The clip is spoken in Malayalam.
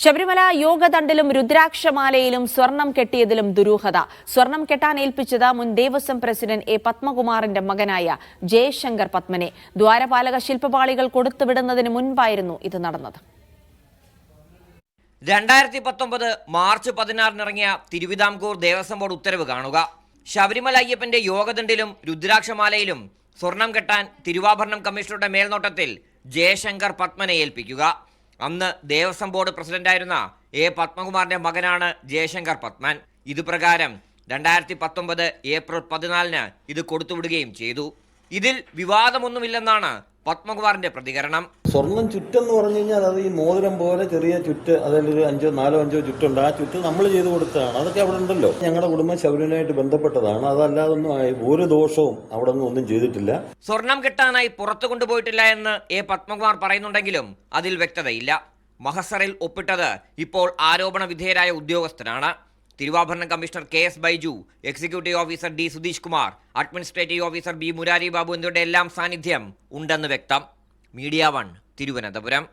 ശബരിമല യോഗദണ്ഡിലും രുദ്രാക്ഷമാലയിലും സ്വർണം കെട്ടിയതിലും ദുരൂഹത. സ്വർണം കെട്ടാൻ ഏൽപ്പിച്ചത് മുൻ ദേവസ്വം പ്രസിഡന്റ് എ പത്മകുമാറിന്റെ മകനായ ജയശങ്കർ പത്മനെ. ദ്വാരപാലക ശില്പപാളികൾ കൊടുത്തുവിടുന്നതിന് മുൻപായിരുന്നു ഇത് നടന്നത്. 2019 മാർച്ച് 16 ഇറങ്ങിയ തിരുവിതാംകൂർ ദേവസ്വം ബോർഡ് ഉത്തരവ് കാണുക. ശബരിമല അയ്യപ്പന്റെ യോഗദണ്ഡിലും രുദ്രാക്ഷമാലയിലും സ്വർണം കെട്ടാൻ തിരുവാഭരണം കമ്മീഷണറുടെ മേൽനോട്ടത്തിൽ ജയശങ്കർ പത്മനെ ഏൽപ്പിക്കുക. അന്ന് ദേവസ്വം ബോർഡ് പ്രസിഡന്റായിരുന്ന എ പത്മകുമാറിന്റെ മകനാണ് ജയശങ്കർ പത്മൻ. ഇതുപ്രകാരം 2019 ഏപ്രിൽ 14 ഇത് കൊടുത്തുവിടുകയും ചെയ്തു. ഇതിൽ വിവാദമൊന്നുമില്ലെന്നാണ് പത്മകുമാറിന്റെ പ്രതികരണം. സ്വർണം ചുറ്റെന്ന് പറഞ്ഞു കഴിഞ്ഞാൽ അത് ഈ മോതിരം പോലെ ചെറിയ ചുറ്റ്, അതിലൊരു 4-5 ചുറ്റുണ്ട്. ആ ചുറ്റ് നമ്മൾ ചെയ്തു കൊടുത്തതാണ്. അതൊക്കെ അവിടെ ഉണ്ടല്ലോ. ഞങ്ങളുടെ കുടുംബം ശബരിമലയായിട്ട് ബന്ധപ്പെട്ടതാണ്. അതല്ലാതൊന്നും ഒരു ദോഷവും അവിടെ ഒന്നും ചെയ്തിട്ടില്ല. സ്വർണം കെട്ടാനായി പുറത്തു കൊണ്ടുപോയിട്ടില്ല എന്ന് എ പത്മകുമാർ പറയുന്നുണ്ടെങ്കിലും അതിൽ വ്യക്തതയില്ല. മഹസറിൽ ഒപ്പിട്ടത് ഇപ്പോൾ ആരോപണ വിധേയരായ ഉദ്യോഗസ്ഥരാണ്. Thiruvabharanam commissioner KS Baiju, executive officer D Sudheesh Kumar, administrative officer B Murari Babu എന്നിവരുടെ എല്ലാം സാന്നിധ്യം ഉണ്ടെന്ന് വ്യക്തം. മീഡിയ 1 തിരുവനന്തപുരം.